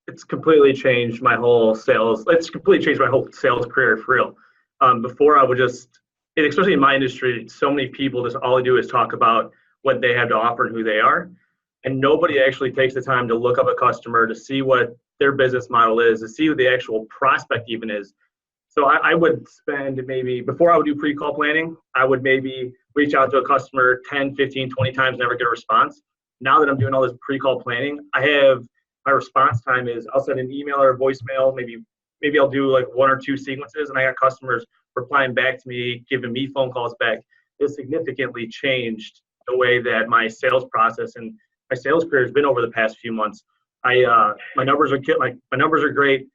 it's completely changed my whole sales. It's completely changed my whole sales career for real. Before I would just, especially in my industry, so many people just all they do is talk about what they have to offer and who they are, and nobody actually takes the time to look up a customer to see what their business model is, to see who the actual prospect even is. So I would spend maybe, before I would do pre-call planning, I would maybe reach out to a customer 10, 15, 20 times, never get a response. Now that I'm doing all this pre-call planning, I have, my response time is I'll send an email or a voicemail, maybe I'll do like 1 or 2 sequences, and I got customers replying back to me, giving me phone calls back. It significantly changed the way that my sales process and my sales career has been over the past few months. My numbers are my numbers are great.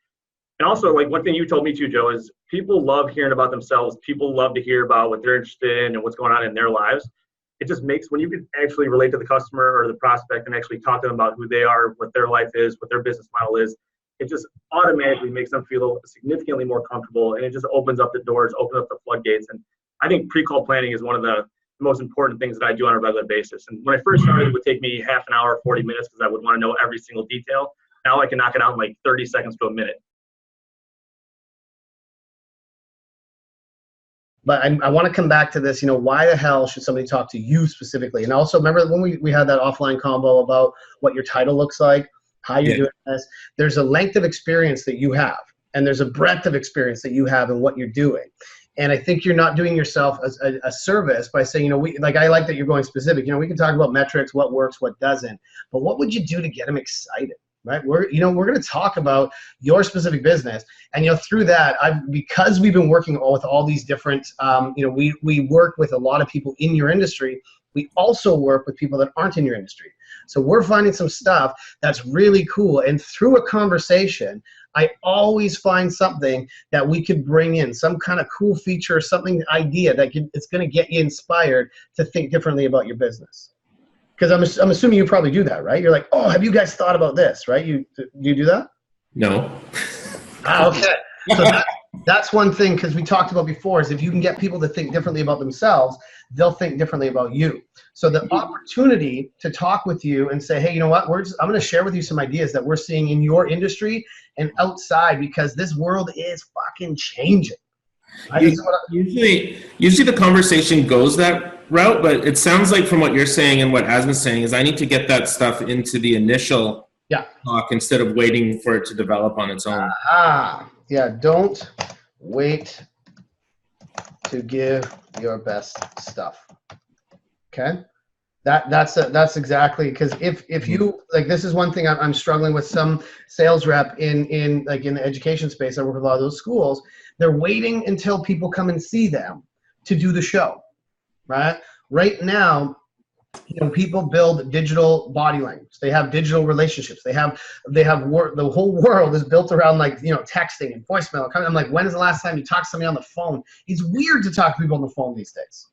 And also, like, one thing you told me too, Joe, is people love hearing about themselves. People love to hear about what they're interested in and what's going on in their lives. It just makes, when you can actually relate to the customer or the prospect and actually talk to them about who they are, what their life is, what their business model is, it just automatically makes them feel significantly more comfortable, and it just opens up the doors, opens up the floodgates. And I think pre-call planning is one of the most important things that I do on a regular basis. And when I first started, it would take me half an hour, 40 minutes, because I would want to know every single detail. Now I can knock it out in like 30 seconds to a minute. But I want to come back to this, why the hell should somebody talk to you specifically? And also, remember when we had that offline combo about what your title looks like, how you're doing this? There's a length of experience that you have, and there's a breadth of experience that you have in what you're doing. And I think you're not doing yourself a service by saying, I like that you're going specific. We can talk about metrics, what works, what doesn't. But what would you do to get them excited? Right? We're going to talk about your specific business, and through that, because we've been working with all these different, we work with a lot of people in your industry. We also work with people that aren't in your industry. So we're finding some stuff that's really cool, and through a conversation, I always find something that we could bring in, some kind of cool feature, something idea that it's going to get you inspired to think differently about your business. Because I'm assuming you probably do that, right? You're like, oh, have you guys thought about this, right? Do you do that? No. Okay. So that's one thing, because we talked about before, is if you can get people to think differently about themselves, they'll think differently about you. So the opportunity to talk with you and say, hey, you know what? I'm going to share with you some ideas that we're seeing in your industry and outside, because this world is fucking changing. Usually the conversation goes that route, but it sounds like from what you're saying and what Asma's saying is I need to get that stuff into the initial talk instead of waiting for it to develop on its own. Yeah, don't wait to give your best stuff. Okay? That's exactly, because if you, like, this is one thing I'm struggling with some sales rep in the education space. I work with a lot of those schools. They're waiting until people come and see them to do the show, right? Right now, people build digital body language. They have digital relationships. They have work. The whole world is built around texting and voicemail. I'm like, when is the last time you talked to somebody on the phone? It's weird to talk to people on the phone these days.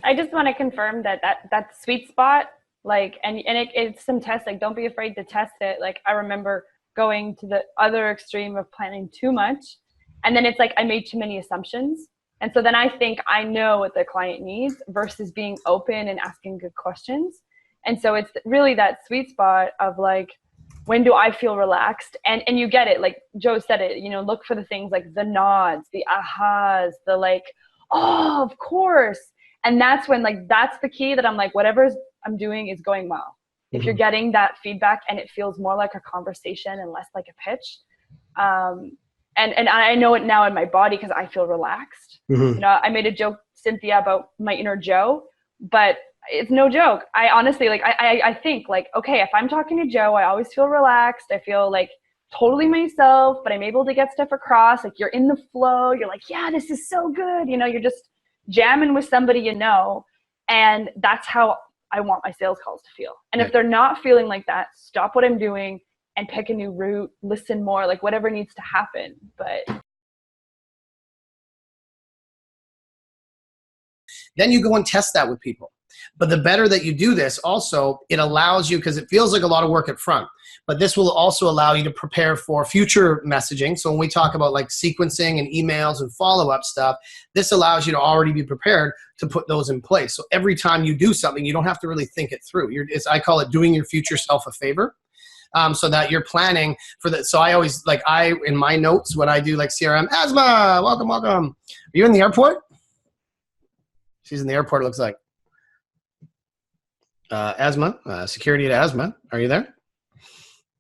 I just want to confirm that sweet spot, it's some tests, don't be afraid to test it. I remember going to the other extreme of planning too much, and then it's like I made too many assumptions. And so then I think I know what the client needs versus being open and asking good questions. And so it's really that sweet spot of when do I feel relaxed? And you get it, like Joe said it, look for the things like the nods, the ahas, the oh, of course. And that's when that's the key, that I'm whatever I'm doing is going well. If you're getting that feedback and it feels more like a conversation and less like a pitch. And I know it now in my body because I feel relaxed. I made a joke, Cynthia, about my inner Joe, but it's no joke. I honestly, I think okay, if I'm talking to Joe, I always feel relaxed. I feel totally myself, but I'm able to get stuff across. You're in the flow. You're yeah, this is so good. You're just jamming with somebody, and that's how I want my sales calls to feel. And if they're not feeling like that, stop what I'm doing and pick a new route, listen more, whatever needs to happen. But then you go and test that with people. But the better that you do this, also, it allows you, because it feels like a lot of work up front, but this will also allow you to prepare for future messaging. So when we talk about like sequencing and emails and follow-up stuff, this allows you to already be prepared to put those in place. So every time you do something, you don't have to really think it through. I call it doing your future self a favor. So that you're planning for that. So I always, like, in my notes, when I do like CRM, Asma, welcome. Are you in the airport? She's in the airport, it looks like. Asma, security at Asma. Are you there?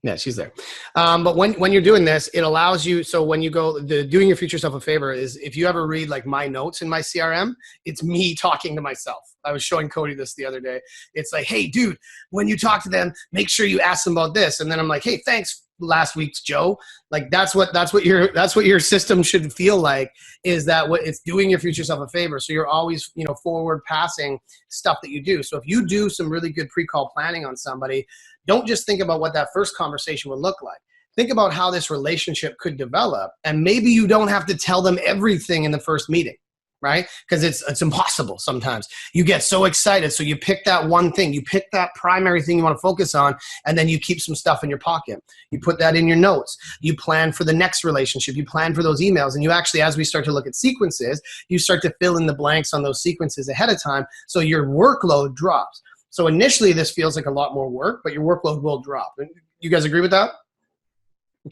Yeah, she's there. But when you're doing this, it allows you, so when you go, doing your future self a favor is, if you ever read like my notes in my CRM, it's me talking to myself. I was showing Cody this the other day. It's like, hey, dude, when you talk to them, make sure you ask them about this. And then I'm like, hey, thanks last week's Joe. Like that's what your system should feel like, is that what it's doing your future self a favor. So you're always, forward passing stuff that you do. So if you do some really good pre-call planning on somebody, don't just think about what that first conversation would look like. Think about how this relationship could develop. And maybe you don't have to tell them everything in the first meeting, right? Because it's impossible sometimes. You get so excited. So you pick that one thing. You pick that primary thing you want to focus on, and then you keep some stuff in your pocket. You put that in your notes. You plan for the next relationship. You plan for those emails. And you actually, as we start to look at sequences, you start to fill in the blanks on those sequences ahead of time, so your workload drops. So initially, this feels like a lot more work, but your workload will drop. You guys agree with that?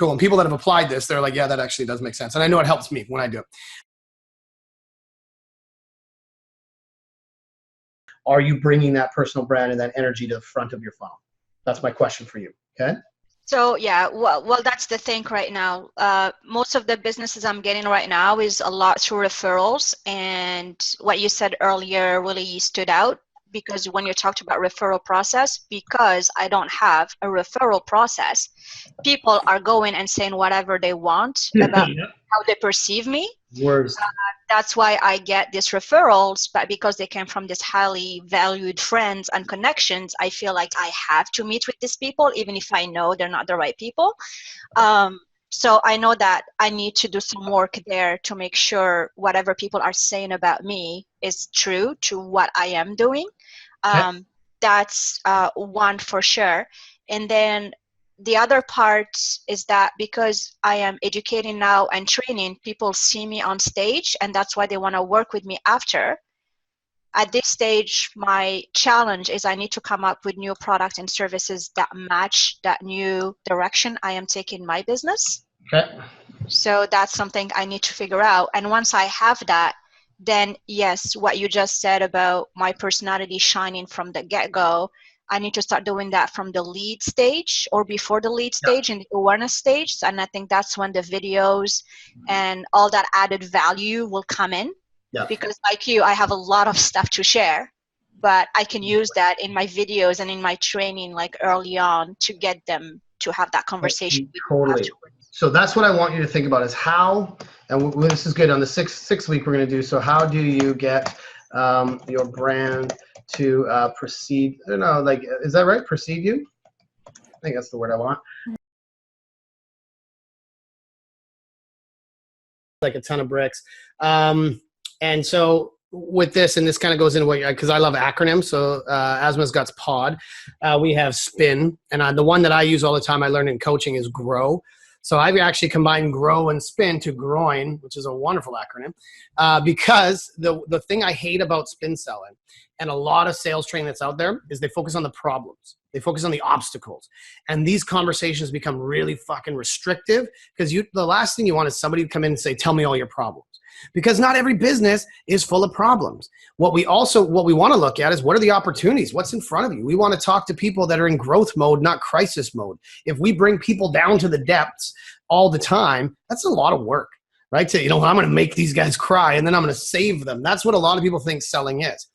Cool. And people that have applied this, they're like, yeah, that actually does make sense. And I know it helps me when I do it. Are you bringing that personal brand and that energy to the front of your funnel? That's my question for you. Okay. So yeah, well, that's the thing right now. Most of the businesses I'm getting right now is a lot through referrals. And what you said earlier really stood out, because when you talked about referral process, because I don't have a referral process, people are going and saying whatever they want about how they perceive me. Words. That's why I get these referrals, but because they came from these highly valued friends and connections, I feel like I have to meet with these people, even if I know they're not the right people. So I know that I need to do some work there to make sure whatever people are saying about me is true to what I am doing. That's one for sure. And then the other part is that because I am educating now and training, people see me on stage, and that's why they want to work with me after. At this stage, my challenge is I need to come up with new products and services that match that new direction I am taking my business. Okay. So that's something I need to figure out. And once I have that, then yes, what you just said about my personality shining from the get-go, I need to start doing that from the lead stage or before the lead stage and the awareness stage. And I think that's when the videos and all that added value will come in. Yeah. Because like you, I have a lot of stuff to share, but I can use that in my videos and in my training, like early on, to get them to have that conversation. Totally. So that's what I want you to think about, is how, and this is good on the sixth week we're going to do. So how do you get your brand to perceive, I don't know, like, is that right? Perceive you? I think that's the word I want. Like a ton of bricks. And so with this, and this kind of goes into what, because I love acronyms. So Asma's got POD. We have SPIN. And the one that I use all the time, I learned in coaching, is GROW. So I've actually combined GROW and SPIN to groin, which is a wonderful acronym, because the thing I hate about spin selling and a lot of sales training that's out there is they focus on the problems. They focus on the obstacles. And these conversations become really fucking restrictive, because the last thing you want is somebody to come in and say, tell me all your problems. Because not every business is full of problems. What we want to look at is, what are the opportunities? What's in front of you? We want to talk to people that are in growth mode, not crisis mode. If we bring people down to the depths all the time, that's a lot of work, right? So, I'm going to make these guys cry and then I'm going to save them. That's what a lot of people think selling is.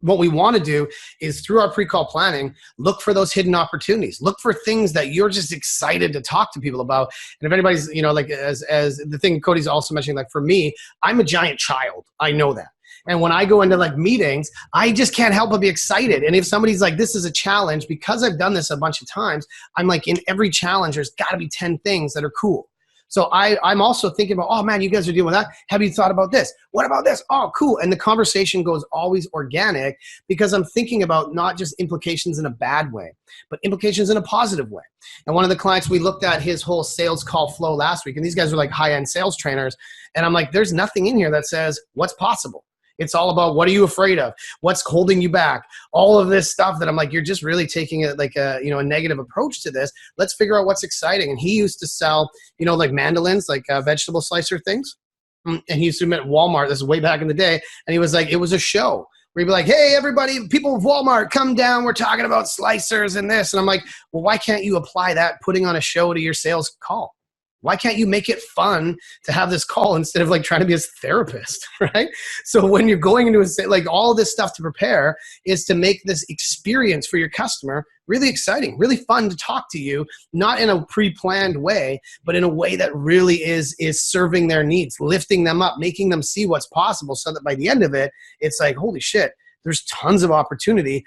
What we want to do is, through our pre-call planning, look for those hidden opportunities. Look for things that you're just excited to talk to people about. And if anybody's, like, as the thing Cody's also mentioning, like, for me, I'm a giant child. I know that. And when I go into like meetings, I just can't help but be excited. And if somebody's like, this is a challenge, because I've done this a bunch of times, I'm like, in every challenge, there's got to be 10 things that are cool. So I'm also thinking about, oh man, you guys are dealing with that. Have you thought about this? What about this? Oh, cool. And the conversation goes always organic because I'm thinking about not just implications in a bad way, but implications in a positive way. And one of the clients, we looked at his whole sales call flow last week, and these guys are like high-end sales trainers. And I'm like, there's nothing in here that says what's possible. It's all about what are you afraid of? What's holding you back? All of this stuff that I'm like, you're just really taking it like a negative approach to this. Let's figure out what's exciting. And he used to sell, like mandolins, like vegetable slicer things. And he used to admit Walmart, this is way back in the day. And he was like, it was a show where he'd be like, hey, everybody, people of Walmart, come down. We're talking about slicers and this. And I'm like, well, why can't you apply that putting on a show to your sales call? Why can't you make it fun to have this call instead of like trying to be a therapist, right? So when you're going into like all this stuff to prepare is to make this experience for your customer really exciting, really fun to talk to you, not in a pre-planned way, but in a way that really is serving their needs, lifting them up, making them see what's possible so that by the end of it, it's like, holy shit, there's tons of opportunity